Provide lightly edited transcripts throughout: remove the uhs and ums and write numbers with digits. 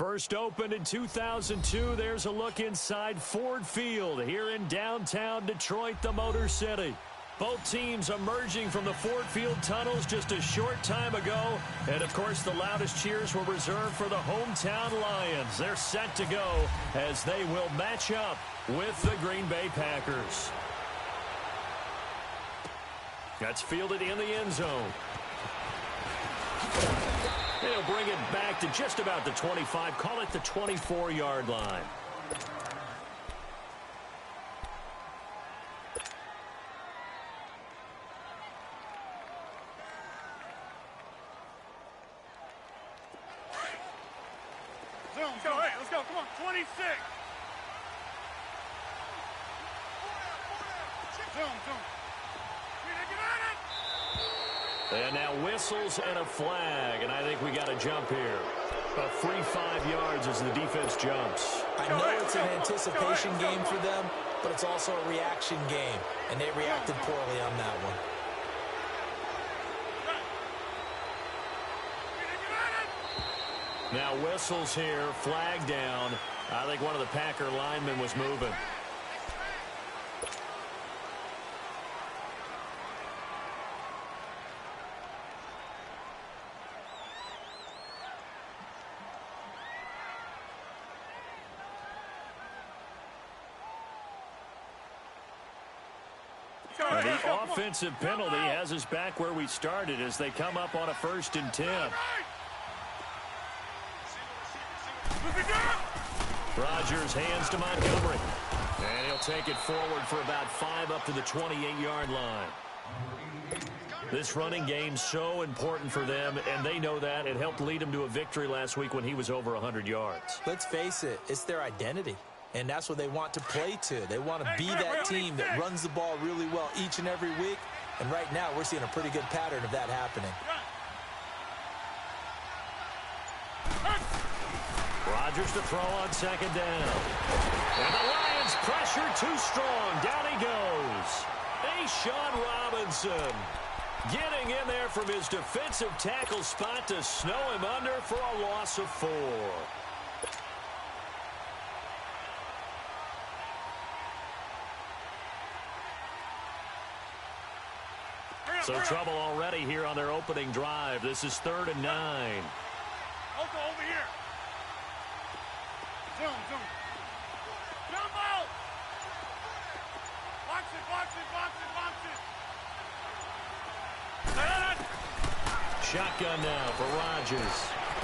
First opened in 2002, there's a look inside Ford Field here in downtown Detroit, the Motor City. Both teams emerging from the Ford Field tunnels just a short time ago. And, of course, the loudest cheers were reserved for the hometown Lions. They're set to go as they will match up with the Green Bay Packers. That's fielded in the end zone. They'll bring it back to just about the 25. Call it the 24-yard line. Let's go, hey, let's go, come on, 26. Zoom. And now whistles and a flag, and I think we got a jump here. A free 5 yards as the defense jumps. I know it's an anticipation game for them, but it's also a reaction game, and they reacted poorly on that one. Now whistles here, flag down. I think one of the Packer linemen was moving. The offensive penalty has us back where we started as they come up on a 1st and 10. Rodgers hands to Montgomery. And he'll take it forward for about 5 up to the 28-yard line. This running game's so important for them, and they know that. It helped lead them to a victory last week when he was over 100 yards. Let's face it, it's their identity. And that's what they want to play to. They want to be that team that runs the ball really well each and every week. And right now, we're seeing a pretty good pattern of that happening. Rodgers to throw on 2nd down. And the Lions pressure too strong. Down he goes. Sean Robinson getting in there from his defensive tackle spot to snow him under for a loss of 4. So trouble already here on their opening drive. This is 3rd and 9. Also over here. Zoom. Jump out. Box it. Shotgun now for Rodgers.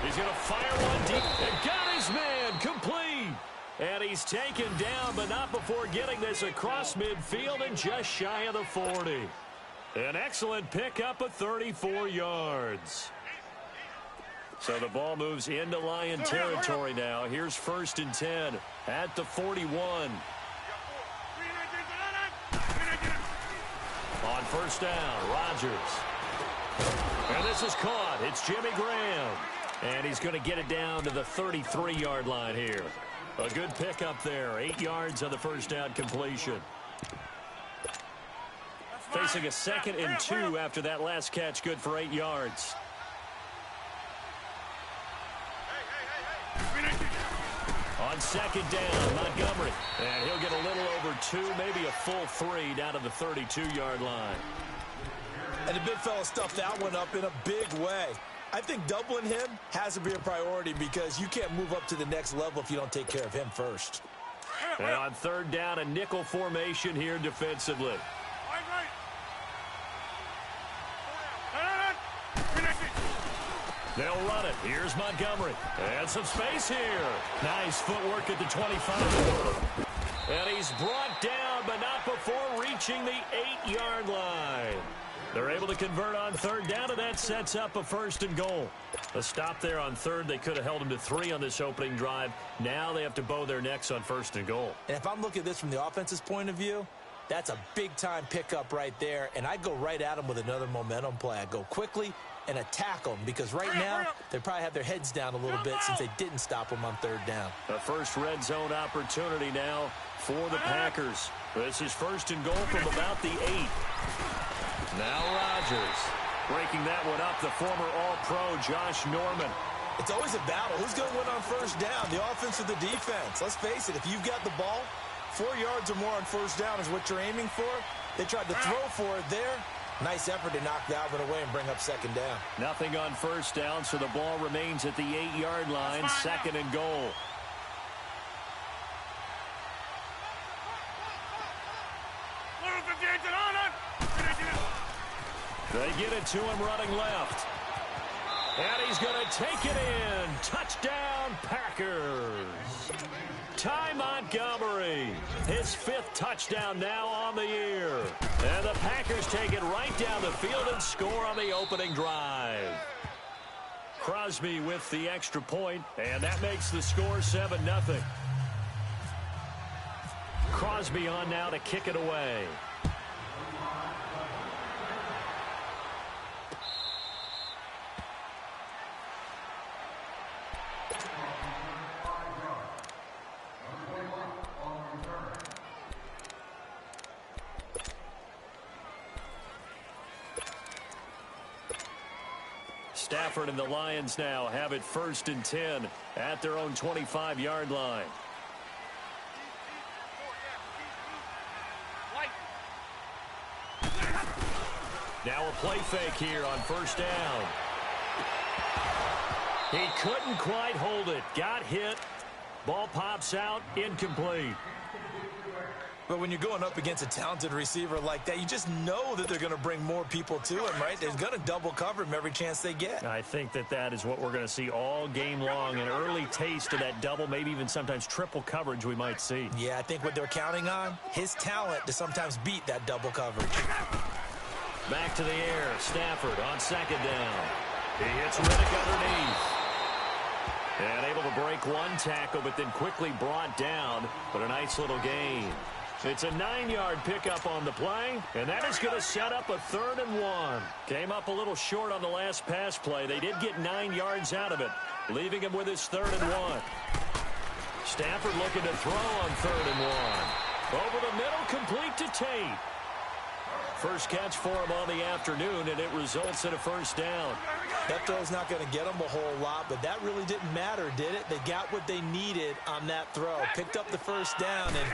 He's going to fire one deep. And got his man complete. And he's taken down, but not before getting this across midfield and just shy of the 40. An excellent pickup of 34 yards. So the ball moves into Lion territory now. Here's 1st and 10 at the 41. On 1st down, Rodgers. And this is caught. It's Jimmy Graham. And he's going to get it down to the 33-yard line here. A good pickup there. 8 yards on the 1st down completion. Facing a 2nd and 2 after that last catch, good for 8 yards. On 2nd down, Montgomery. And he'll get a little over 2, maybe a full 3 down to the 32-yard line. And the big fella stuffed that one up in a big way. I think doubling him has to be a priority because you can't move up to the next level if you don't take care of him first. And on 3rd down, a nickel formation here defensively. They'll run it. Here's Montgomery. And some space here. Nice footwork at the 25. And he's brought down, but not before reaching the 8-yard line. They're able to convert on 3rd down, and that sets up a 1st and goal. A stop there on 3rd. They could have held him to 3 on this opening drive. Now they have to bow their necks on 1st and goal. And if I'm looking at this from the offense's point of view, that's a big-time pickup right there. And I go right at him with another momentum play. I go quickly and attack them because right now they probably have their heads down a little bit since they didn't stop them on 3rd down. The first red zone opportunity now for the Packers. This is 1st and goal from about the 8. Now Rodgers breaking that one up, the former All-Pro Josh Norman. It's always a battle. Who's going to win on first down, the offense or the defense? Let's face it, if you've got the ball, 4 yards or more on first down is what you're aiming for. They tried to throw for it there. Nice effort to knock that one away and bring up second down. Nothing on first down, so the ball remains at the 8-yard line, second and goal. They get it to him running left. And he's going to take it in. Touchdown, Packers. Ty Montgomery, his 5th touchdown now on the year. And the Packers take it right down the field and score on the opening drive. Crosby with the extra point, and that makes the score 7-0. Crosby on now to kick it away. Stafford and the Lions now have it 1st and 10 at their own 25-yard line. Now a play fake here on first down. He couldn't quite hold it. Got hit. Ball pops out. Incomplete. But when you're going up against a talented receiver like that, you just know that they're going to bring more people to him, right? They're going to double cover him every chance they get. I think that is what we're going to see all game long. An early taste of that double, maybe even sometimes triple coverage we might see. Yeah, I think what they're counting on, his talent to sometimes beat that double coverage. Back to the air. Stafford on second down. He hits Riddick underneath. And able to break one tackle, but then quickly brought down. But a nice little gain. It's a 9-yard pickup on the play, and that is going to set up a 3rd and 1. Came up a little short on the last pass play. They did get 9 yards out of it, leaving him with his 3rd and 1. Stafford looking to throw on 3rd and 1. Over the middle, complete to Tate. First catch for him on the afternoon, and it results in a first down. That throw's not going to get them a whole lot, but that really didn't matter, did it? They got what they needed on that throw. Picked up the first down, and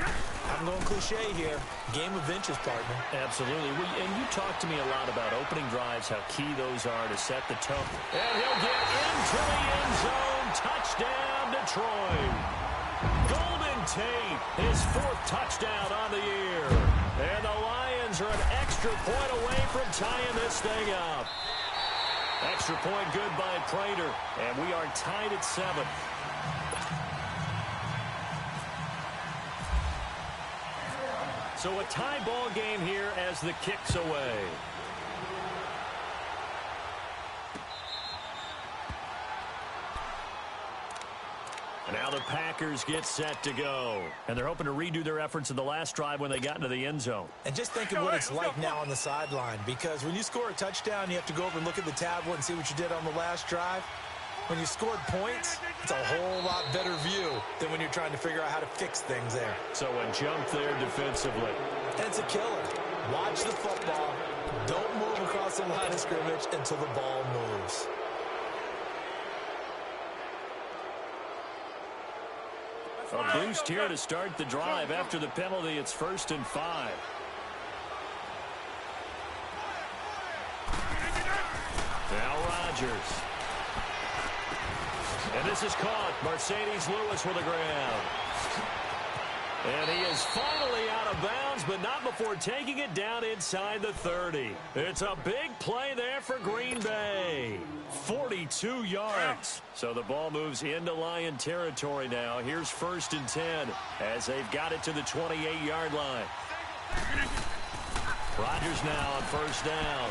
I'm going cliche here. Game of inches, partner. Absolutely. And you talked to me a lot about opening drives, how key those are to set the tone. And he'll get into the end zone. Touchdown, Detroit. Golden Tate, his 4th touchdown on the year. And the Lions are an extra point away from tying this thing up. Extra point good by Prater, and we are tied at 7. So a tie ball game here as the kick's away. Now the Packers get set to go. And they're hoping to redo their efforts in the last drive when they got into the end zone. And just think of what it's like now on the sideline, because when you score a touchdown, you have to go over and look at the tablet and see what you did on the last drive. When you scored points, it's a whole lot better view than when you're trying to figure out how to fix things there. So a jump there defensively. And it's a killer. Watch the football. Don't move across the line of scrimmage until the ball moves. A boost here to start the drive. After the penalty, it's 1st and 5. Now Rodgers. And this is caught. Mercedes Lewis with the ground. And he is finally out of bounds, but not before taking it down inside the 30. It's a big play there for Green Bay. 42 yards. So the ball moves into Lion territory now. Here's 1st and 10 as they've got it to the 28-yard line. Rodgers now on first down.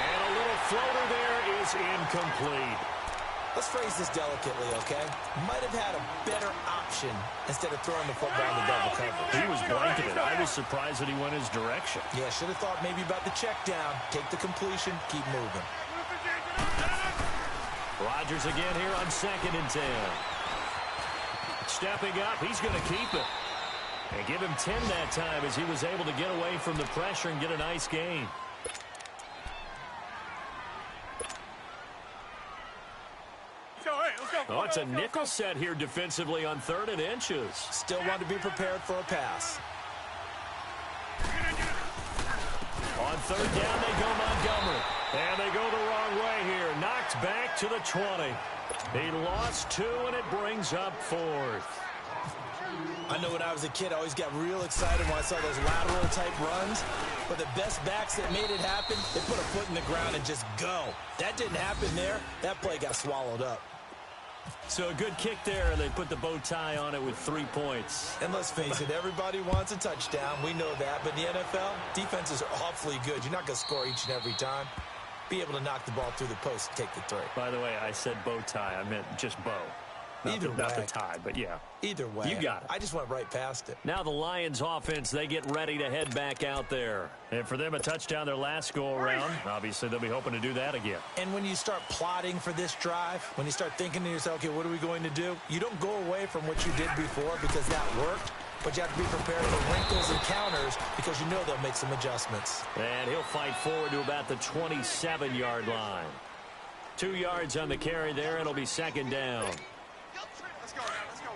And a little floater there is incomplete. Let's phrase this delicately, okay? Might have had a better option instead of throwing the football in the double coverage. He was blanketed. I was surprised that he went his direction. Yeah, should have thought maybe about the check down. Take the completion, keep moving. Rodgers again here on 2nd and 10. Stepping up, he's going to keep it. And give him 10 that time as he was able to get away from the pressure and get a nice gain. let's go. Oh, it's a nickel set here defensively on 3rd and inches. Still want to be prepared for a pass. On 3rd down, they go Montgomery. And they go the wrong way here. Knocked back to the 20. He lost 2, and it brings up 4th. I know when I was a kid, I always got real excited when I saw those lateral-type runs. But the best backs that made it happen, they put a foot in the ground and just go. That didn't happen there. That play got swallowed up. So a good kick there, and they put the bow tie on it with 3 points. And let's face it, everybody wants a touchdown. We know that. But in the NFL, defenses are awfully good. You're not going to score each and every time. Be able to knock the ball through the post and take the 3. By the way, I said bow tie. I meant just bow. Not the tie, but yeah. Either way. You got it. I just went right past it. Now the Lions offense, they get ready to head back out there. And for them, a touchdown their last go-around. Obviously, they'll be hoping to do that again. And when you start plotting for this drive, when you start thinking to yourself, okay, what are we going to do? You don't go away from what you did before because that worked. But you have to be prepared for wrinkles and counters because you know they'll make some adjustmts. And he'll fight forward to about the 27-yard line. 2 yards on the carry there. It'll be 2nd down. Let's go, man. Let's go.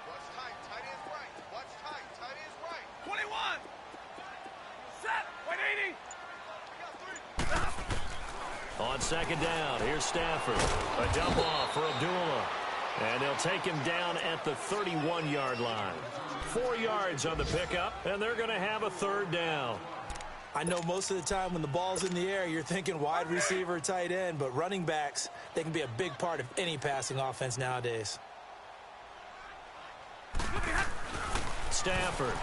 Watch tight. Tight is right. Watch tight. Tight is right. 21. Set. 180. On 2nd down, here's Stafford. A dump off for Abdullah. And they'll take him down at the 31-yard line. 4 yards on the pickup, and they're going to have a 3rd down. I know most of the time when the ball's in the air, you're thinking wide receiver, tight end, but running backs, they can be a big part of any passing offense nowadays. Stafford.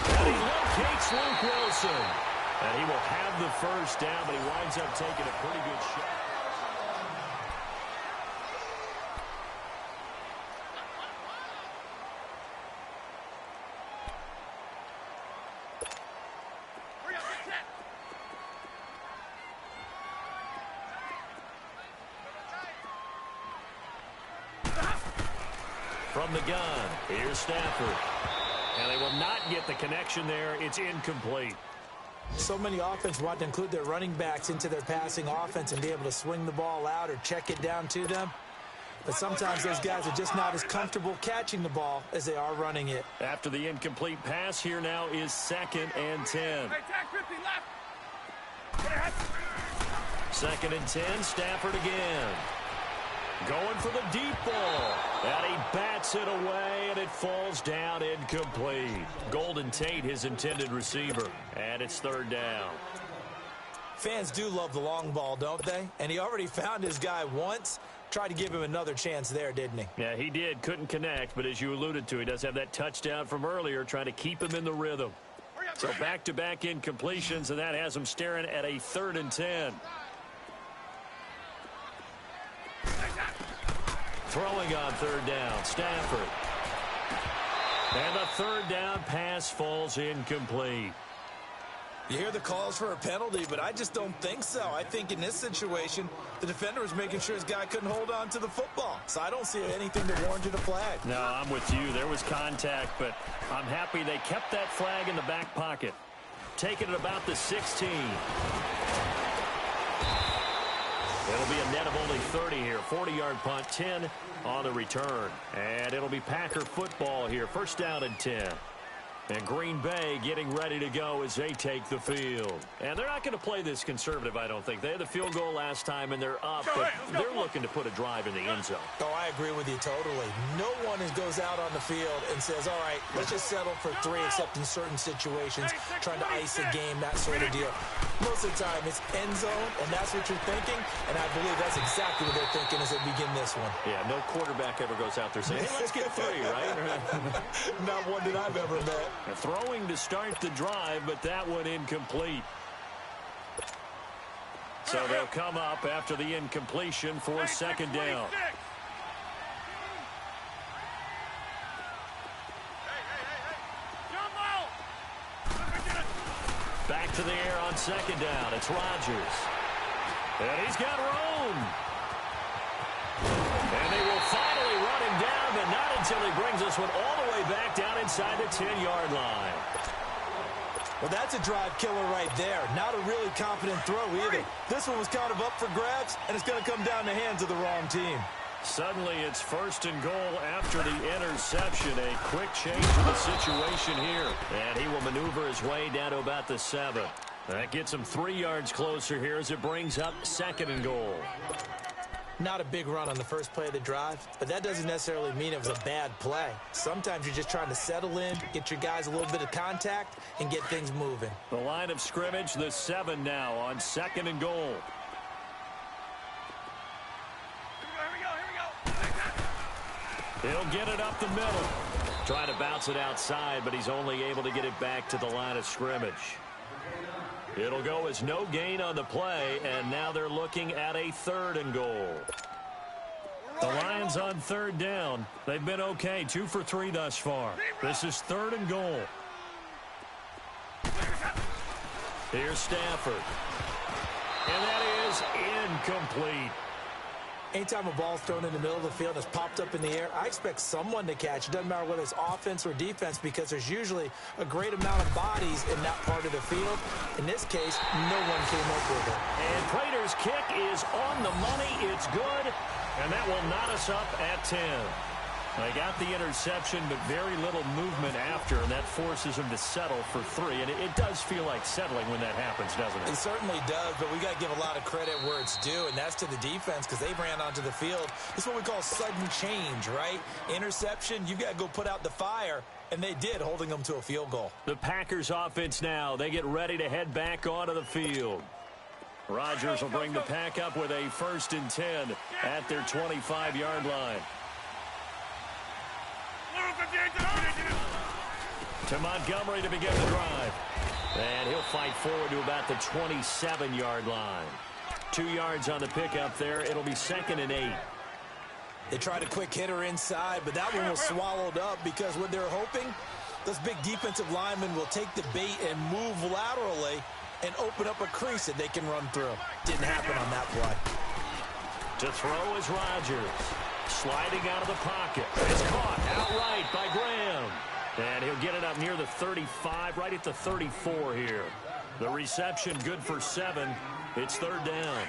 And he locates Luke Wilson. And he will have the 1st down, but he winds up taking a pretty good shot. From the gun, here's Stafford. And they will not get the connection there. It's incomplete. So many offenses want to include their running backs into their passing offense and be able to swing the ball out or check it down to them. But sometimes those guys are just not as comfortable catching the ball as they are running it. After the incomplete pass, here now is 2nd and 10. Hey, tag 50 left. 2nd and 10, Stafford again. Going for the deep ball. And he bats it away, and it falls down incomplete. Golden Tate, his intended receiver. And it's 3rd down. Fans do love the long ball, don't they? And he already found his guy once. Tried to give him another chance there, didn't he? Yeah, he did. Couldn't connect, but as you alluded to, he does have that touchdown from earlier, trying to keep him in the rhythm. So back-to-back incompletions, and that has him staring at a 3rd and 10. Throwing on 3rd down, Stafford. And the 3rd down pass falls incomplete. You hear the calls for a penalty, but I just don't think so. I think in this situation, the defender was making sure his guy couldn't hold on to the football. So I don't see anything that warranted a flag. No, I'm with you. There was contact, but I'm happy they kept that flag in the back pocket. Taking it about the 16. It'll be a net of only 30 here. 40-yard punt, 10 on the return. And it'll be Packer football here. 1st down and 10. And Green Bay getting ready to go as they take the field. And they're not going to play this conservative, I don't think. They had the field goal last time, and they're up, but they're looking to put a drive in the end zone. Oh, I agree with you totally. No one goes out on the field and says, all right, let's just settle for 3, except in certain situations, trying to ice a game, that sort of deal. Most of the time, it's end zone, and that's what you're thinking, and I believe that's exactly what they're thinking as they begin this one. Yeah, no quarterback ever goes out there saying, hey, let's get 3, right? Not one that I've ever met. Throwing to start the drive, but that one incomplete. So they'll come up after the incompletion for 2nd down. Back to the air on 2nd down. It's Rodgers. And he's got room. And they will finally run him down, but not until he brings this one all the way back down inside the 10-yard line. Well, that's a drive killer right there. Not a really confident throw either. This one was kind of up for grabs, and it's going to come down the hands of the wrong team. Suddenly, it's 1st and goal after the interception. A quick change of the situation here. And he will maneuver his way down to about the 7. That gets him 3 yards closer here as it brings up 2nd and goal. Not a big run on the first play of the drive, but that doesn't necessarily mean it was a bad play. Sometimes you're just trying to settle in, get your guys a little bit of contact, and get things moving. The line of scrimmage, the 7 now on 2nd and goal. He'll get it up the middle. Trying to bounce it outside, but he's only able to get it back to the line of scrimmage. It'll go as no gain on the play, and now they're looking at a 3rd and goal. The Lions on 3rd down. They've been okay, 2 for 3 thus far. This is 3rd and goal. Here's Stafford. And that is incomplete. Anytime a ball's thrown in the middle of the field and it's popped up in the air, I expect someone to catch. It doesn't matter whether it's offense or defense because there's usually a great amount of bodies in that part of the field. In this case, no one came up with it. And Prater's kick is on the money. It's good. And that will knot us up at 10. They got the interception, but very little movement after, and that forces them to settle for 3. And it does feel like settling when that happens, doesn't it? It certainly does, but we got to give a lot of credit where it's due, and that's to the defense because they ran onto the field. It's what we call sudden change, right? Interception, you got to go put out the fire, and they did, holding them to a field goal. The Packers offense now, they get ready to head back onto the field. Rodgers will bring the pack up with a 1st and 10 at their 25-yard line. To Montgomery to begin the drive. And he'll fight forward to about the 27-yard line. 2 yards on the pickup there. It'll be 2nd and 8. They tried a quick hitter inside, but that one was swallowed up because what they're hoping, those big defensive linemen will take the bait and move laterally and open up a crease that they can run through. Didn't happen on that play. To throw is Rodgers. Sliding out of the pocket. It's caught outright by Graham. And he'll get it up near the 35, right at the 34 here. The reception good for 7. It's 3rd down.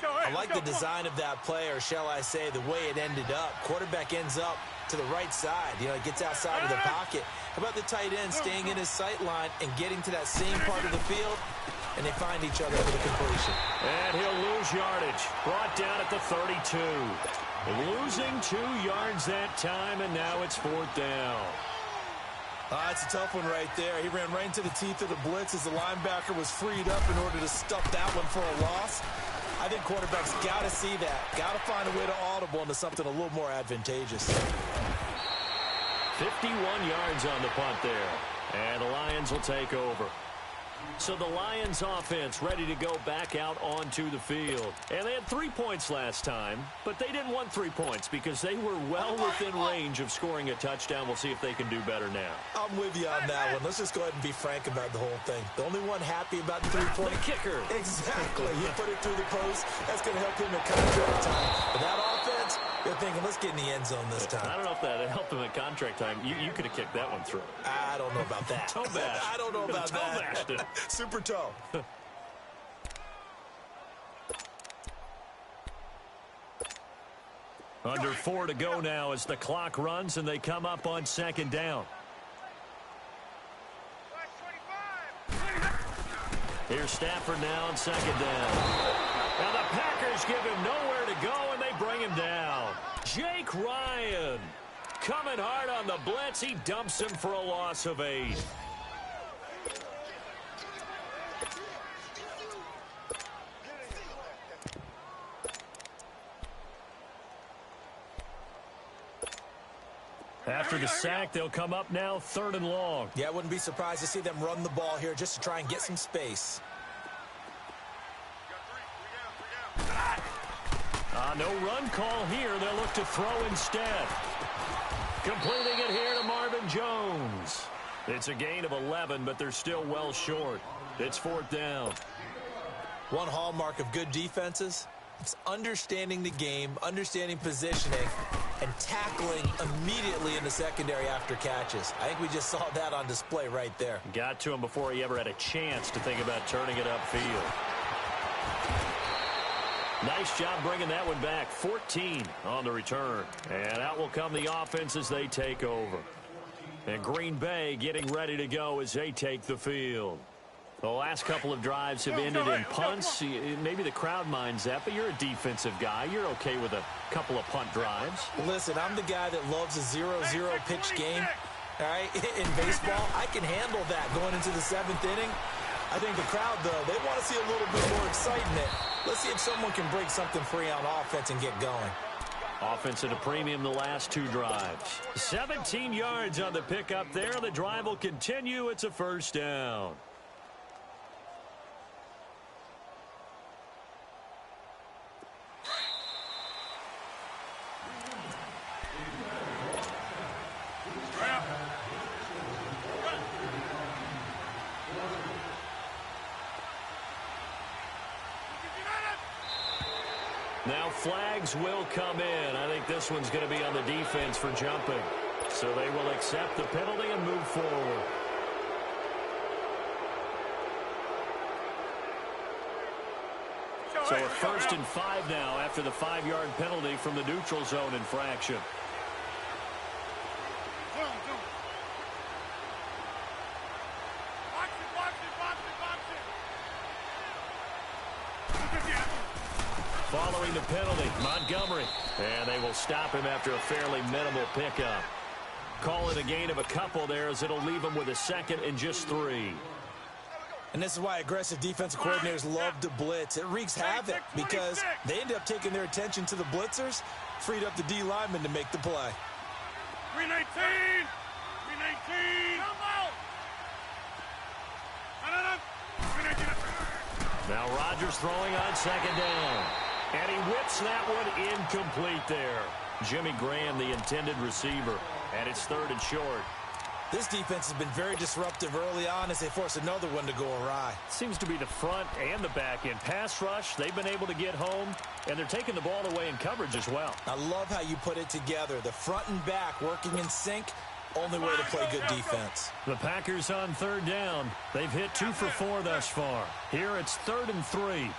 I like the design of that play, or shall I say the way it ended up. Quarterback ends up to the right side. You know, it gets outside of the pocket. How about the tight end staying in his sight line and getting to that same part of the field? And they find each other for the completion. And he'll lose yardage. Brought down at the 32. Losing 2 yards that time, and now it's 4th down. It's a tough one right there. He ran right into the teeth of the blitz as the linebacker was freed up in order to stuff that one for a loss. I think quarterbacks got to see that. Got to find a way to audible into something a little more advantageous. 51 yards on the punt there. And the Lions will take over. So the Lions offense ready to go back out onto the field. And they had 3 points last time, but they didn't want 3 points because they were well within range of scoring a touchdown. We'll see if they can do better now. I'm with you on that one. Let's just go ahead and be frank about the whole thing. The only one happy about the 3-point. The kicker. Exactly. You put it through the post. That's going to help him at contract time. But that offense, they're thinking, let's get in the end zone this time. I don't know if that helped him at contract time. You could have kicked that one through. I don't know about that. Toe bash. I don't know about that. Bashed it. Super toe. Under 4 to go now as the clock runs and they come up on 2nd down. Here's Stafford now on 2nd down. Now the Packers give him nowhere to go and they bring him down. Jake Ryan coming hard on the blitz. He dumps him for a loss of 8. After the sack, they'll come up now 3rd and long. Yeah, I wouldn't be surprised to see them run the ball here just to try and get some space. No run call here. They'll look to throw instead. Completing it here to Marvin Jones. It's a gain of 11, but they're still well short. It's 4th down. One hallmark of good defenses, It's understanding the game, understanding positioning, and tackling immediately in the secondary after catches. I think we just saw that on display right there. Got to him before he ever had a chance to think about turning it upfield. Nice job bringing that one back. 14 on the return. And out will come the offense as they take over. And Green Bay getting ready to go as they take the field. The last couple of drives have ended in punts. Maybe the crowd minds that, but you're a defensive guy. You're okay with a couple of punt drives. Listen, I'm the guy that loves a 0-0 pitch game. All right, in baseball, I can handle that going into the 7th inning. I think the crowd, though, they want to see a little bit more excitement. Let's see if someone can break something free on offense and get going. Offense at a premium the last 2 drives. 17 yards on the pickup there. The drive will continue. It's a first down. Now flags will come in. I think this one's going to be on the defense for jumping. So they will accept the penalty and move forward. So a 1st and 5 now after the 5-yard penalty from the neutral zone infraction. Following the penalty, Montgomery. And they will stop him after a fairly minimal pickup. Call it a gain of a couple there as it'll leave him with a 2nd and just 3. And this is why aggressive defensive coordinators love to blitz. It wreaks havoc because they end up taking their attention to the blitzers, freed up the D lineman to make the play. 319! 319! Now Rodgers throwing on 2nd down. And he whips that one incomplete there. Jimmy Graham, the intended receiver. And it's 3rd and short. This defense has been very disruptive early on as they force another one to go awry. Seems to be the front and the back end. Pass rush, they've been able to get home, and they're taking the ball away in coverage as well. I love how you put it together. The front and back working in sync. Only way to play good defense. The Packers on 3rd down. They've hit 2 for 4 thus far. Here it's 3rd and 3.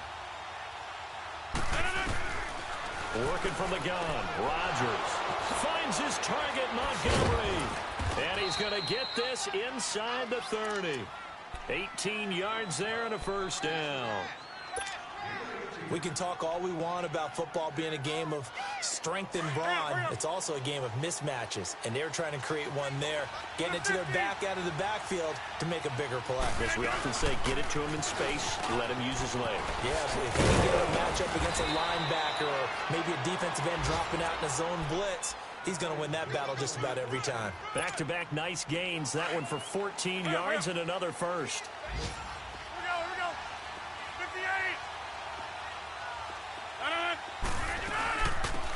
Working from the gun. Rodgers finds his target, Montgomery. And he's going to get this inside the 30. 18 yards there and a 1st down. We can talk all we want about football being a game of strength and brawn. It's also a game of mismatches, and they're trying to create one there, getting it to their back out of the backfield to make a bigger play. As we often say, get it to him in space, let him use his leg. Yeah, if he can get a matchup against a linebacker or maybe a defensive end dropping out in a zone blitz, he's going to win that battle just about every time. Back-to-back nice gains. That one for 14 yards and another 1st. Here we go. 58!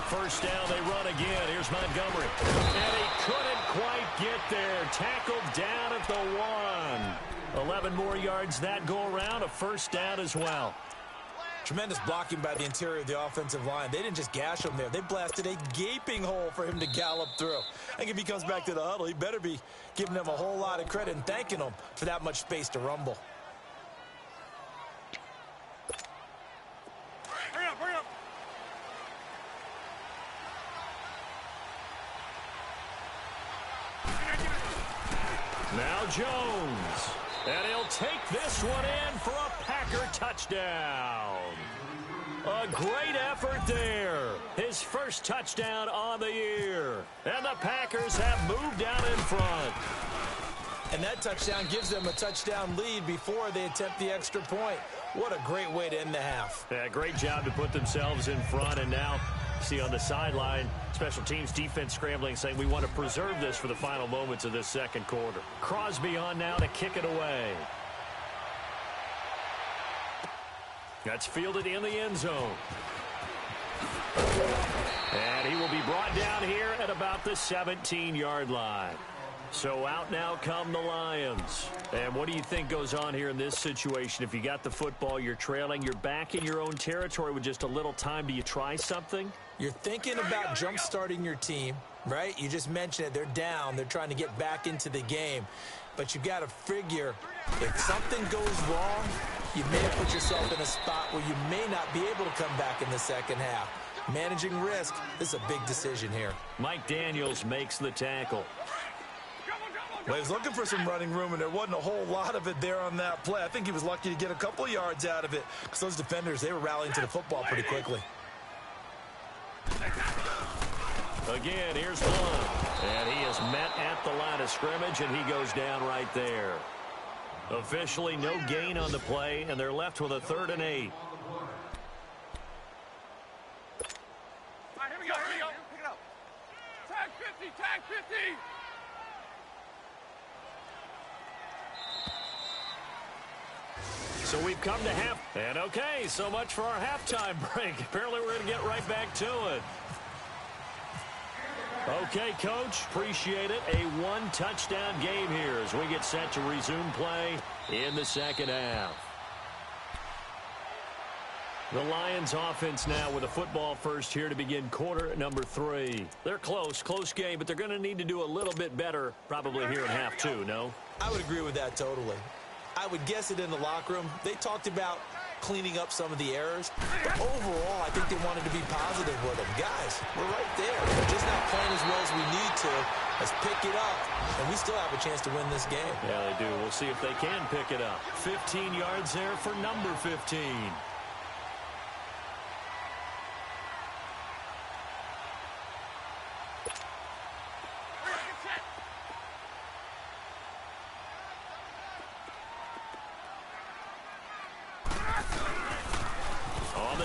1st down, they run again. Here's Montgomery. And he couldn't quite get there. Tackled down at the 1. 11 more yards that go around. A 1st down as well. Tremendous blocking by the interior of the offensive line. They didn't just gash him there. They blasted a gaping hole for him to gallop through. I think if he comes back to the huddle, he better be giving them a whole lot of credit and thanking them for that much space to rumble. Hurry up, hurry up! Now Jones. And he'll take this one in for a Packer touchdown. A great effort there. His 1st touchdown on the year. And the Packers have moved out in front. And that touchdown gives them a touchdown lead before they attempt the extra point. What a great way to end the half. Yeah, great job to put themselves in front. And now, see on the sideline, special teams defense scrambling, saying we want to preserve this for the final moments of this 2nd quarter. Crosby on now to kick it away. That's fielded in the end zone. And he will be brought down here at about the 17-yard line. So out now come the Lions. And what do you think goes on here in this situation? If you got the football, you're trailing, you're back in your own territory with just a little time. Do you try something? You're thinking about jump-starting your team, right? You just mentioned it. They're down. They're trying to get back into the game. But you got to figure if something goes wrong, you may have put yourself in a spot where you may not be able to come back in the second half. Managing risk, this is a big decision here. Mike Daniels makes the tackle. Well, he was looking for some running room, and there wasn't a whole lot of it there on that play. I think he was lucky to get a couple of yards out of it because those defenders, they were rallying to the football pretty quickly. Again, here's one. And he is met at the line of scrimmage, and he goes down right there. Officially no gain on the play, and they're left with a 3rd and 8. All right, here we go. Pick it up. Tag 50, tag 50. So we've come to half. And okay, so much for our halftime break. Apparently we're going to get right back to it. Okay, Coach, appreciate it. A 1-touchdown game here as we get set to resume play in the second half. The Lions offense now with a football first here to begin quarter number 3. They're close game, but they're going to need to do a little bit better probably here in half 2, no? I would agree with that totally. I would guess it in the locker room. They talked about cleaning up some of the errors. But overall, I think they wanted to be positive with them. Guys, we're right there. We're just not playing as well as we need to. Let's pick it up, and we still have a chance to win this game. Yeah, they do. We'll see if they can pick it up. 15 yards there for number 15.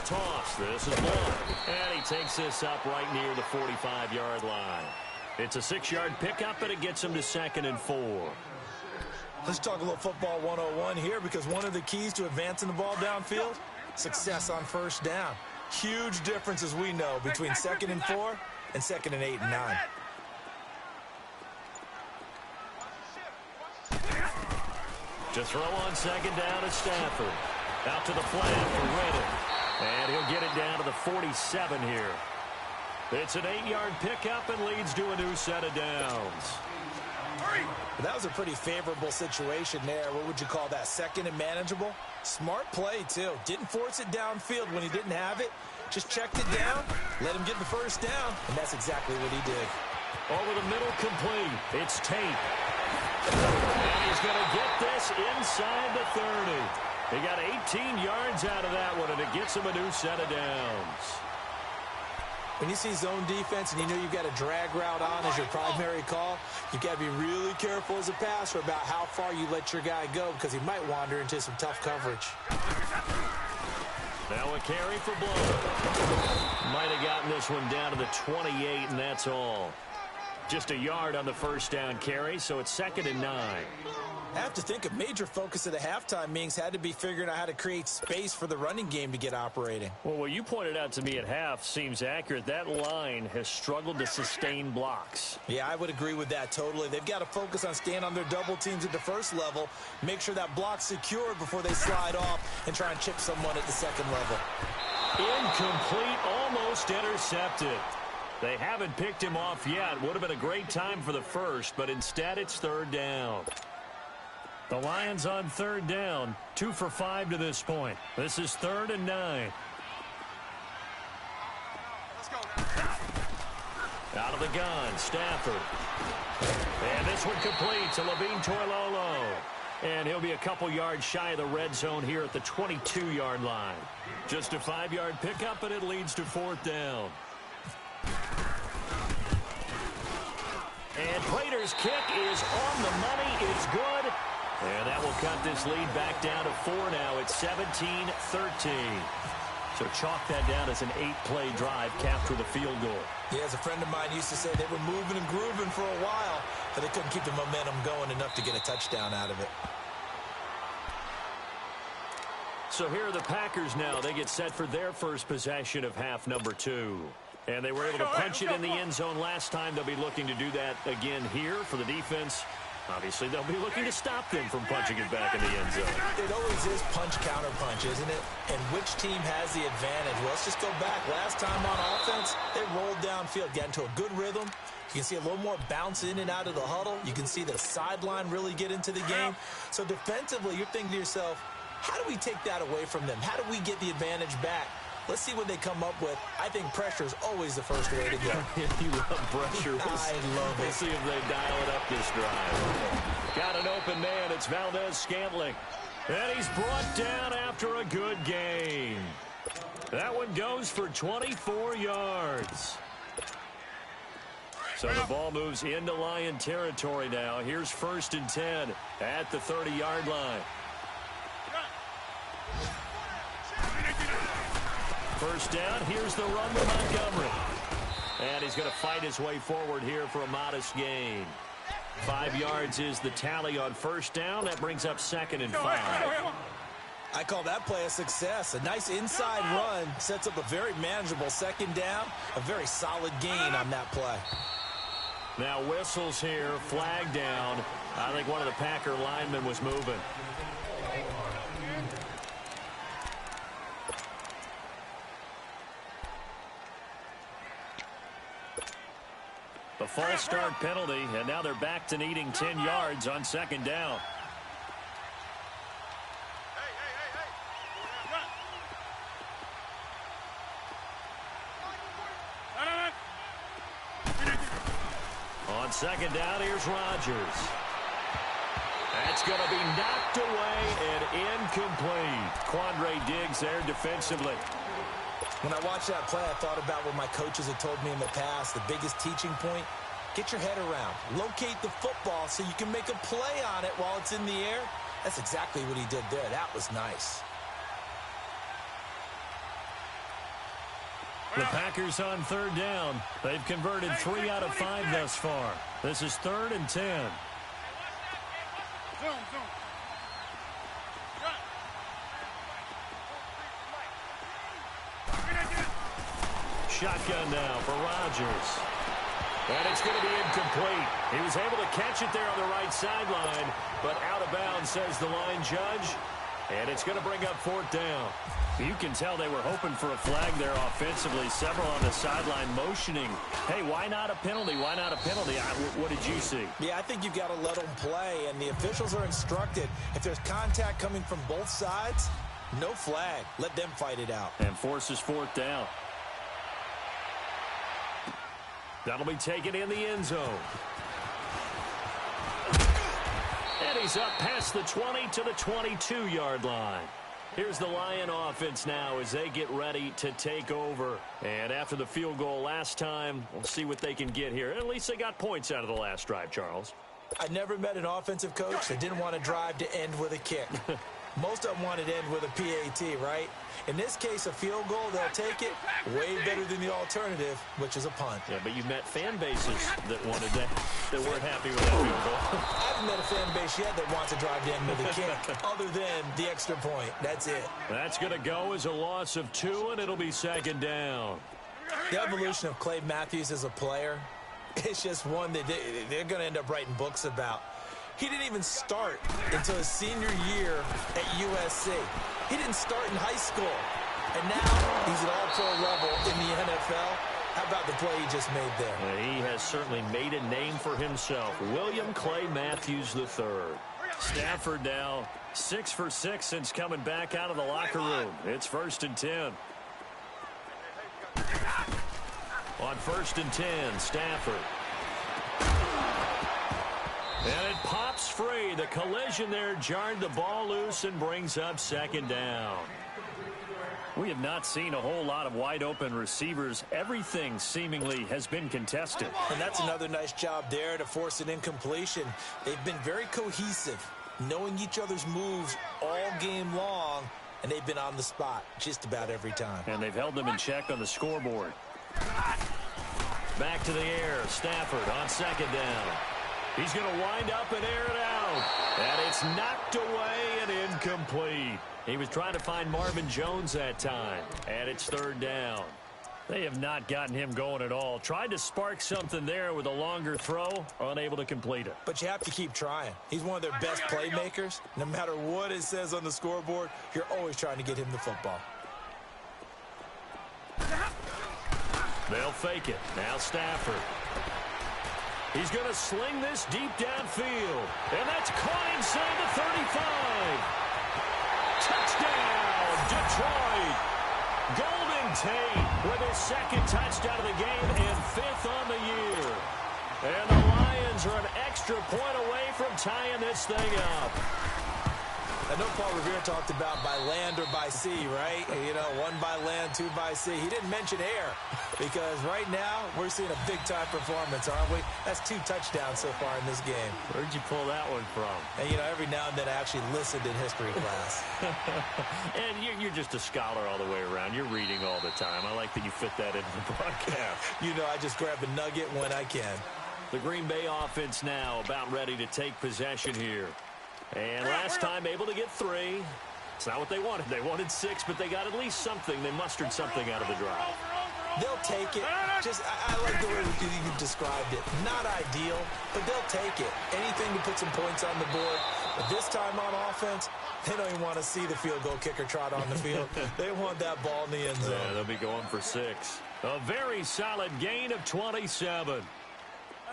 Toss. This is blocked. And he takes this up right near the 45-yard line. It's a 6-yard pickup, and it gets him to 2nd and 4. Let's talk a little football 101 here because one of the keys to advancing the ball downfield, success on first down. Huge difference, as we know, between 2nd and 4 and 2nd and 8 and 9. To throw on 2nd down is Stafford. Out to the flat for Redden. And he'll get it down to the 47 here. It's an 8-yard pickup and leads to a new set of downs. That was a pretty favorable situation there. What would you call that? 2nd and manageable? Smart play, too. Didn't force it downfield when he didn't have it. Just checked it down, let him get the first down, and that's exactly what he did. Over the middle, complete. It's Tate. And he's going to get this inside the 30. He got 18 yards out of that one, and it gets him a new set of downs. When you see zone defense and you know you've got a drag route on as your primary call, you've got to be really careful as a passer about how far you let your guy go because he might wander into some tough coverage. Now a carry for Blow. Might have gotten this one down to the 28, and that's all. Just a yard on the first down carry, so it's 2nd and 9. I have to think a major focus of the halftime meetings had to be figuring out how to create space for the running game to get operating. Well, what you pointed out to me at half seems accurate. That line has struggled to sustain blocks. Yeah, I would agree with that totally. They've got to focus on staying on their double teams at the first level, make sure that block's secured before they slide off and try and chip someone at the second level. Incomplete, almost intercepted. They haven't picked him off yet. Would have been a great time for the first, but instead it's 3rd down. The Lions on 3rd down, 2 for 5 to this point. This is 3rd and 9. Let's go. Out of the gun, Stafford. And this one complete to Levine Toilolo. And he'll be a couple yards shy of the red zone here at the 22-yard line. Just a 5-yard pickup, and it leads to 4th down. And Prater's kick is on the money. It's good. And that will cut this lead back down to 4 now. It's 17-13. So chalk that down as an 8-play drive, capture the field goal. Yeah, as a friend of mine used to say, they were moving and grooving for a while, but they couldn't keep the momentum going enough to get a touchdown out of it. So here are the Packers now. They get set for their first possession of half number 2. And they were able to punch it in the end zone last time. They'll be looking to do that again here for the defense. Obviously, they'll be looking to stop them from punching it back in the end zone. It always is punch-counter-punch, isn't it? And which team has the advantage? Well, let's just go back. Last time on offense, they rolled downfield, got into a good rhythm. You can see a little more bounce in and out of the huddle. You can see the sideline really get into the game. So defensively, you're thinking to yourself, how do we take that away from them? How do we get the advantage back? Let's see what they come up with. I think pressure is always the first way to go. You love pressure. I love it. We'll see if they dial it up this drive. Got an open man. It's Valdez-Scantling. And he's brought down after a good gain. That one goes for 24 yards. So the ball moves into Lion territory now. Here's 1st and 10 at the 30-yard line. First down, here's the run with Montgomery. And he's going to fight his way forward here for a modest gain. 5 yards is the tally on first down. That brings up 2nd and 5. I call that play a success. A nice inside run sets up a very manageable 2nd down. A very solid gain on that play. Now whistles here, flag down. I think one of the Packer linemen was moving. A false start penalty, and now they're back to needing 10 yards on 2nd down. On 2nd down, here's Rodgers. That's going to be knocked away and incomplete. Quandre Diggs there defensively. When I watched that play, I thought about what my coaches had told me in the past. The biggest teaching point, get your head around. Locate the football so you can make a play on it while it's in the air. That's exactly what he did there. That was nice. The Packers on 3rd down. They've converted 3 out of 5 thus far. This is 3rd and 10. Shotgun now for Rodgers. And it's going to be incomplete. He was able to catch it there on the right sideline, but out of bounds, says the line judge. And it's going to bring up 4th down. You can tell they were hoping for a flag there offensively. Several on the sideline motioning. Hey, why not a penalty? Why not a penalty? What did you see? Yeah, I think you've got to let them play, and the officials are instructed. If there's contact coming from both sides, no flag. Let them fight it out. And forces 4th down. That'll be taken in the end zone. And he's up past the 20 to the 22-yard line. Here's the Lion offense now as they get ready to take over. And after the field goal last time, we'll see what they can get here. At least they got points out of the last drive, Charles. I never met an offensive coach that didn't want to drive to end with a kick. Most of them wanted to end with a PAT, right? In this case, a field goal, they'll take it way better than the alternative, which is a punt. Yeah, but you've met fan bases that wanted that weren't happy with that field goal. I haven't met a fan base yet that wants to drive to end with a kick, other than the extra point. That's it. That's going to go as a loss of 2, and it'll be 2nd down. The evolution of Clay Matthews as a player, it's just one that they're going to end up writing books about. He didn't even start until his senior year at USC. He didn't start in high school. And now he's at all-pro level in the NFL. How about the play he just made there? He has certainly made a name for himself. William Clay Matthews III. Stafford now 6 for 6 since coming back out of the locker room. It's 1st and 10. On 1st and 10, Stafford. And it pops free. The collision there jarred the ball loose and brings up 2nd down. We have not seen a whole lot of wide-open receivers. Everything seemingly has been contested. And that's another nice job there to force an incompletion. They've been very cohesive, knowing each other's moves all game long, and they've been on the spot just about every time. And they've held them in check on the scoreboard. Back to the air. Stafford on 2nd down. He's going to wind up and air it out. And it's knocked away and incomplete. He was trying to find Marvin Jones that time. And it's 3rd down. They have not gotten him going at all. Tried to spark something there with a longer throw, unable to complete it. But you have to keep trying. He's one of their best playmakers. No matter what it says on the scoreboard, you're always trying to get him the football. They'll fake it. Now Stafford. He's going to sling this deep downfield. And that's caught inside the 35. Touchdown, Detroit. Golden Tate with his second touchdown of the game and 5th on the year. And the Lions are an extra point away from tying this thing up. I know Paul Revere talked about by land or by sea, right? You know, 1 by land, 2 by sea. He didn't mention air because right now we're seeing a big-time performance, aren't we? That's 2 touchdowns so far in this game. Where'd you pull that one from? And, you know, every now and then I actually listened in history class. And you're just a scholar all the way around. You're reading all the time. I like that you fit that into the broadcast. You know, I just grab a nugget when I can. The Green Bay offense now about ready to take possession here. And last time able to get 3. It's not what they wanted. They wanted 6, but they got at least something. They mustered something out of the drive. They'll take it. I like the way you described it. Not ideal, but they'll take it. Anything to put some points on the board. But this time on offense, they don't even want to see the field goal kicker trot on the field. They want that ball in the end zone. Yeah, they'll be going for 6. A very solid gain of 27.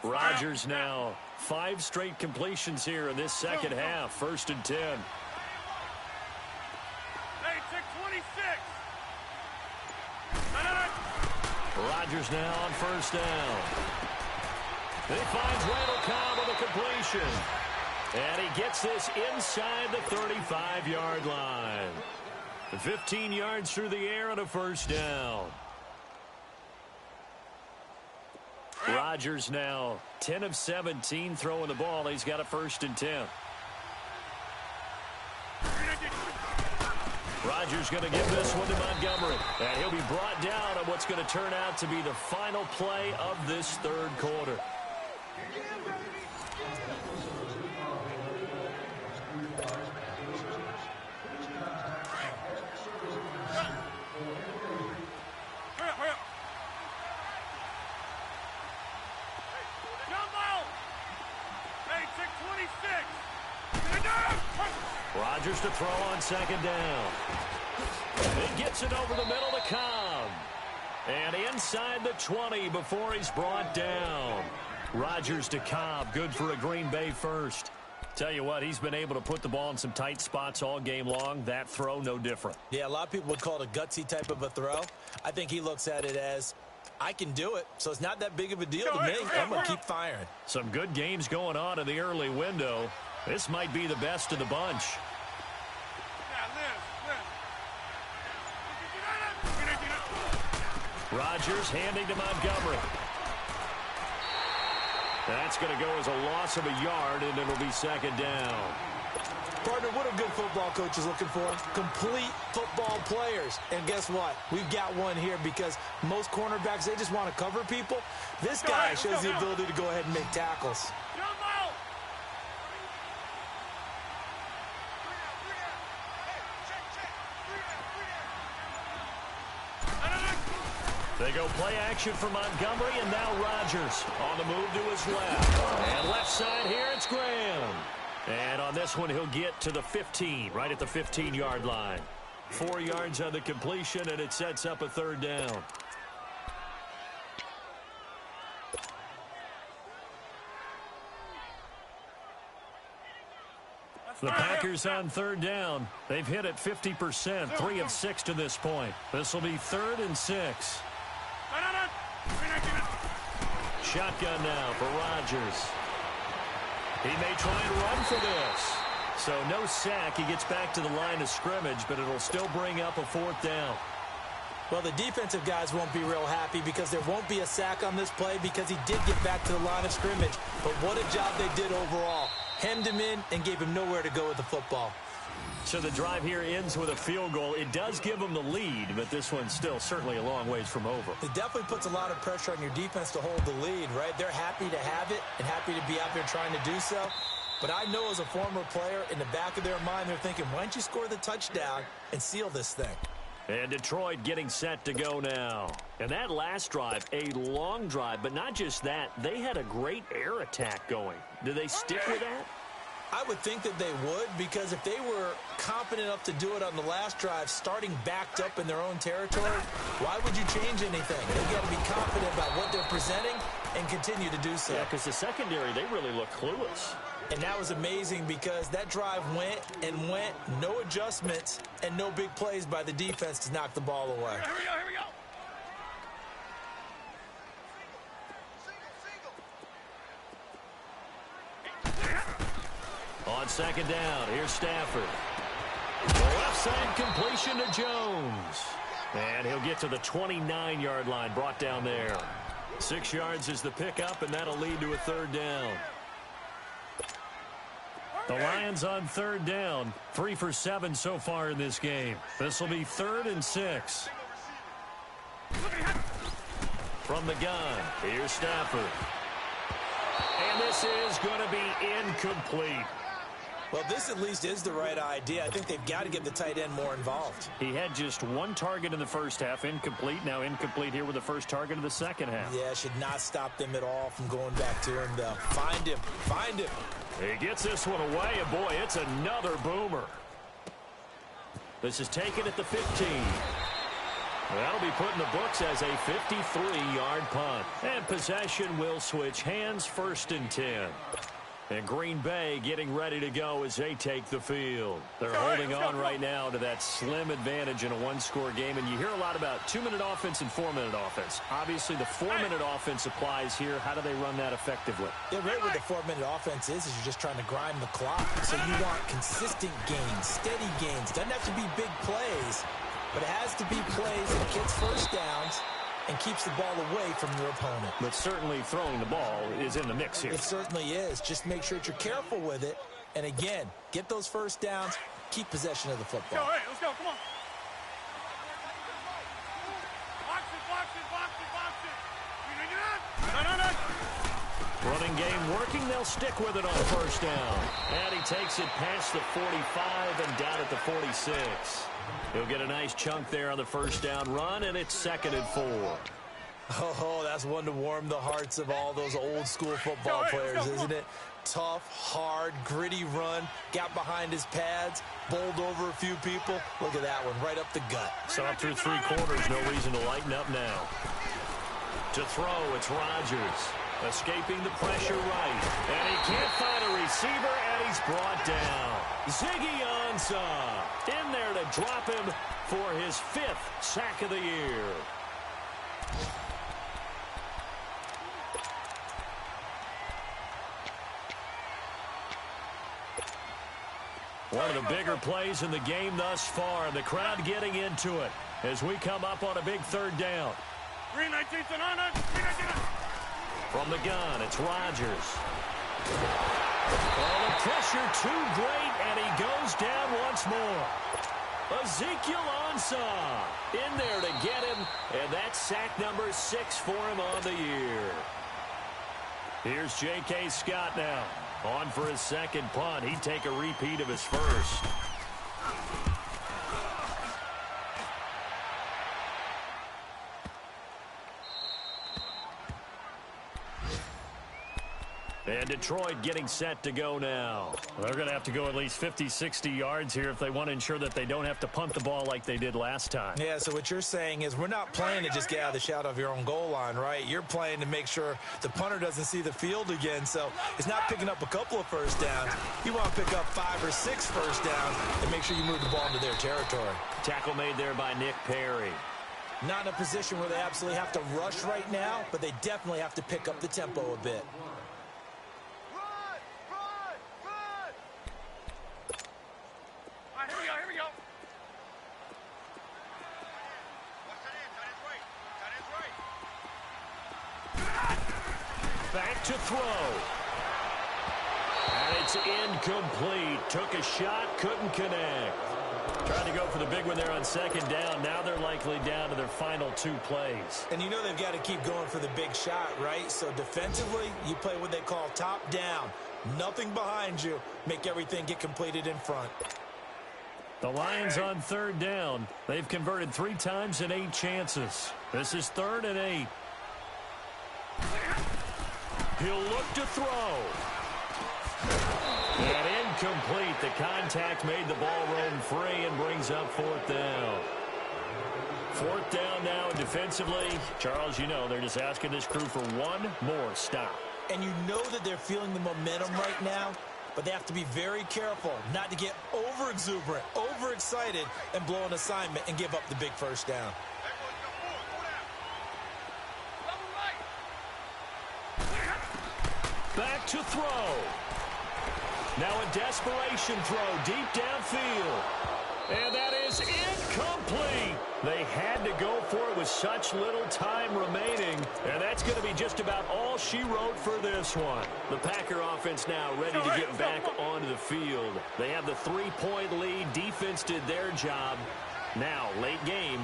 Rodgers now 5 straight completions here in this second half. 1st and 10. Hey, check 26. Rodgers now on 1st down. He finds Randall Cobb with a completion. And he gets this inside the 35-yard line. 15 yards through the air and a 1st down. Rodgers now 10 of 17 throwing the ball. He's got a 1st and 10. Rodgers going to give this one to Montgomery. And he'll be brought down on what's going to turn out to be the final play of this 3rd quarter. Rodgers to throw on 2nd down. He gets it over the middle to Cobb. And inside the 20 before he's brought down. Rodgers to Cobb, good for a Green Bay 1st. Tell you what, he's been able to put the ball in some tight spots all game long. That throw, no different. Yeah, a lot of people would call it a gutsy type of a throw. I think he looks at it as, I can do it, so it's not that big of a deal to me. I'm going to keep firing. Some good games going on in the early window. This might be the best of the bunch. Rodgers handing to Montgomery. That's going to go as a loss of a yard, and it'll be 2nd down. Partner, what a good football coach is looking for. Complete football players. And guess what? We've got one here because most cornerbacks, they just want to cover people. This guy shows the ability to go ahead and make tackles. They go play action for Montgomery, and now Rodgers on the move to his left. And left side here, it's Graham. And on this one, he'll get to the 15, right at the 15-yard line. 4 yards on the completion, and it sets up a 3rd down. The Packers on 3rd down. They've hit it 50%, 3 of 6 to this point. This will be 3rd and 6. Shotgun now for Rodgers. He may try and run for this. So no sack. He gets back to the line of scrimmage, but it'll still bring up a 4th down. Well, the defensive guys won't be real happy because there won't be a sack on this play because he did get back to the line of scrimmage. But what a job they did overall. Hemmed him in and gave him nowhere to go with the football. So the drive here ends with a field goal. It does give them the lead, but this one's still certainly a long ways from over. It definitely puts a lot of pressure on your defense to hold the lead, right? They're happy to have it and happy to be out there trying to do so. But I know as a former player, in the back of their mind, they're thinking, why don't you score the touchdown and seal this thing? And Detroit getting set to go now. And that last drive, a long drive, but not just that. They had a great air attack going. Do they stick with that? I would think that they would, because if they were confident enough to do it on the last drive, starting backed up in their own territory, why would you change anything? They've got to be confident about what they're presenting and continue to do so. Yeah, because the secondary, they really look clueless. And that was amazing because that drive went and went, no adjustments, and no big plays by the defense to knock the ball away. Here we go, here we go. On second down, here's Stafford. The left side completion to Jones. And he'll get to the 29-yard line, brought down there. 6 yards is the pickup, and that'll lead to a third down. The Lions on third down, 3 for 7 so far in this game. This will be 3rd and 6. From the gun, here's Stafford. And this is going to be incomplete. Well, this at least is the right idea. I think they've got to get the tight end more involved. He had just 1 target in the first half, incomplete. Now incomplete here with the first target of the second half. Yeah, should not stop them at all from going back to him, though. Find him. Find him. He gets this one away, and boy, it's another boomer. This is taken at the 15. That'll be put in the books as a 53-yard punt. And possession will switch hands, 1st and 10. And Green Bay getting ready to go as they take the field. They're holding on right now to that slim advantage in a 1-score game. And you hear a lot about 2-minute offense and 4-minute offense. Obviously, the 4-minute offense applies here. How do they run that effectively? Yeah, right where the 4-minute offense is you're just trying to grind the clock. So you want consistent gains, steady gains. Doesn't have to be big plays, but it has to be plays that gets first downs and keeps the ball away from your opponent. But certainly throwing the ball is in the mix here. It certainly is. Just make sure that you're careful with it. And again, get those first downs, keep possession of the football. All right, let's go, come on. Box it. No. Running game working. They'll stick with it on first down. And he takes it past the 45 and down at the 46. He'll get a nice chunk there on the first down run, and it's 2nd and 4. Oh, that's one to warm the hearts of all those old-school football players, isn't it? Tough, hard, gritty run, got behind his pads, bowled over a few people. Look at that one, right up the gut. Saw through 3 quarters, no reason to lighten up now. To throw, it's Rodgers. Escaping the pressure right. And he can't find a receiver, and he's brought down. Ziggy Ansah in there to drop him for his 5th sack of the year. One of the bigger plays in the game thus far, and the crowd getting into it as we come up on a big 3rd down. 319 to 9. From the gun, it's Rodgers. Oh, the pressure too great, and he goes down once more. Ezekiel Ansah in there to get him, and that's sack number 6 for him on the year. Here's J.K. Scott now. On for his 2nd punt. He'd take a repeat of his first. And Detroit getting set to go now. They're going to have to go at least 50, 60 yards here if they want to ensure that they don't have to punt the ball like they did last time. Yeah, so what you're saying is we're not playing to just get out of the shadow of your own goal line, right? You're playing to make sure the punter doesn't see the field again. So it's not picking up a couple of first downs. You want to pick up 5 or 6 first downs and make sure you move the ball into their territory. Tackle made there by Nick Perry. Not in a position where they absolutely have to rush right now, but they definitely have to pick up the tempo a bit. Here we go. Back to throw. And it's incomplete. Took a shot, couldn't connect. Tried to go for the big one there on 2nd down. Now they're likely down to their final 2 plays. And you know they've got to keep going for the big shot, right? So defensively, you play what they call top down. Nothing behind you. Make everything get completed in front. The Lions on third down. They've converted 3 times in 8 chances. This is 3rd and 8. He'll look to throw. And incomplete. The contact made the ball roam free and brings up 4th down. 4th down now defensively. Charles, you know, they're just asking this crew for one more stop. And you know that they're feeling the momentum right now, but they have to be very careful not to get over-exuberant, over-excited, and blow an assignment and give up the big first down. Back to throw. Now a desperation throw deep downfield. And that is incomplete. They had to go for it with such little time remaining. And that's going to be just about all she wrote for this one. The Packer offense now ready to get back onto the field. They have the 3-point lead. Defense did their job. Now, late game.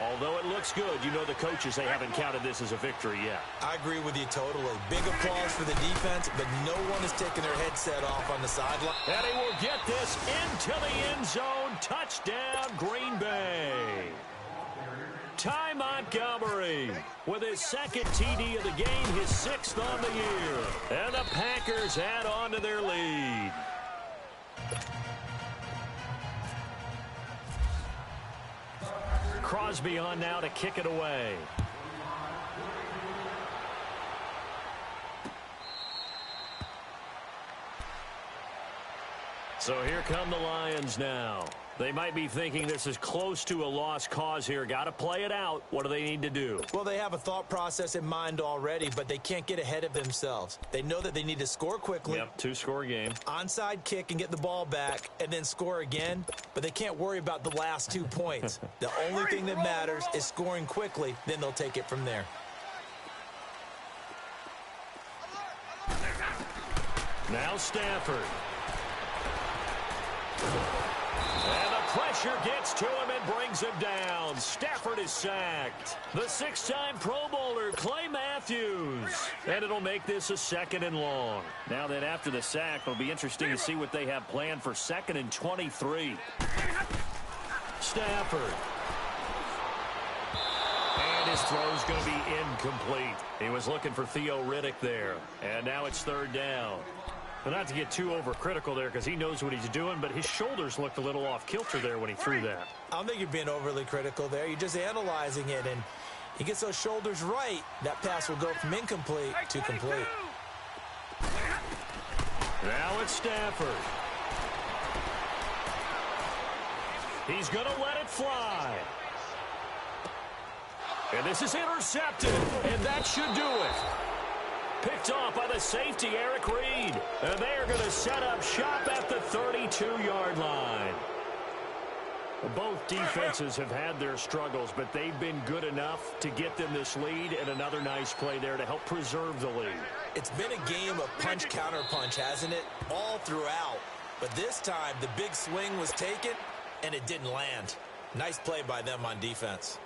Although it looks good, you know the coaches, they haven't counted this as a victory yet. I agree with you totally. Big applause for the defense, but no one is taking their headset off on the sideline. And he will get this into the end zone. Touchdown, Green Bay. Ty Montgomery with his 2nd TD of the game, his 6th on the year. And the Packers add on to their lead. Crosby on now to kick it away. So here come the Lions now. They might be thinking this is close to a lost cause here. Got to play it out. What do they need to do? Well, they have a thought process in mind already, but they can't get ahead of themselves. They know that they need to score quickly. Yep, 2-score game. Onside kick and get the ball back and then score again, but they can't worry about the last 2 points. The only thing that matters is scoring quickly, then they'll take it from there. Now Stafford. And the pressure gets to him and brings him down. Stafford is sacked. The 6-time Pro Bowler, Clay Matthews. And it'll make this a 2nd and long. Now that after the sack, it'll be interesting to see what they have planned for 2nd and 23. Stafford. And his throw's going to be incomplete. He was looking for Theo Riddick there. And now it's 3rd down. Well, not to get too overcritical there because he knows what he's doing, but his shoulders looked a little off kilter there when he threw that. I don't think you're being overly critical there. You're just analyzing it, and he gets those shoulders right. That pass will go from incomplete to complete. Now it's Stafford. He's going to let it fly. And this is intercepted, and that should do it. Picked off by the safety, Eric Reed. And they are going to set up shop at the 32-yard line. Both defenses have had their struggles, but they've been good enough to get them this lead, and another nice play there to help preserve the lead. It's been a game of punch-counter-punch, hasn't it? All throughout. But this time, the big swing was taken, and it didn't land. Nice play by them on defense.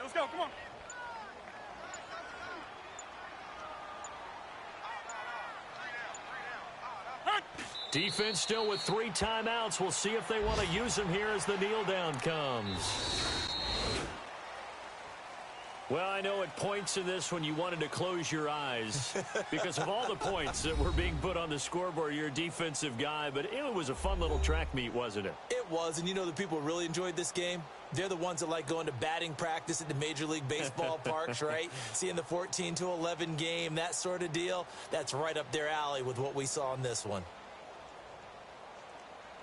Let's go, come on. Defense still with 3 timeouts. We'll see if they want to use them here as the kneel down comes. Well, I know at points in this when you wanted to close your eyes because of all the points that were being put on the scoreboard. You're a defensive guy, but it was a fun little track meet, wasn't it? It was, and you know the people really enjoyed this game? They're the ones that like going to batting practice at the Major League Baseball parks, right? Seeing the 14-11 game, that sort of deal. That's right up their alley with what we saw in this one.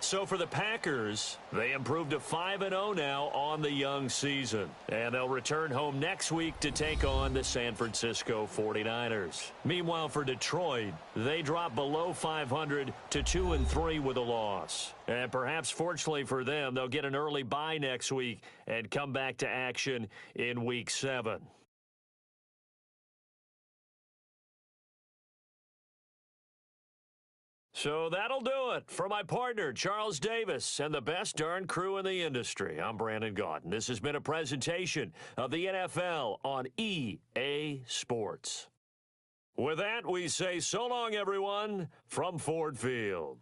So for the Packers, they improved to 5-0 now on the young season. And they'll return home next week to take on the San Francisco 49ers. Meanwhile, for Detroit, they drop below 500 to 2-3 with a loss. And perhaps fortunately for them, they'll get an early bye next week and come back to action in Week 7. So that'll do it. For my partner, Charles Davis, and the best darn crew in the industry, I'm Brandon Gaudin. This has been a presentation of the NFL on EA Sports. With that, we say so long, everyone, from Ford Field.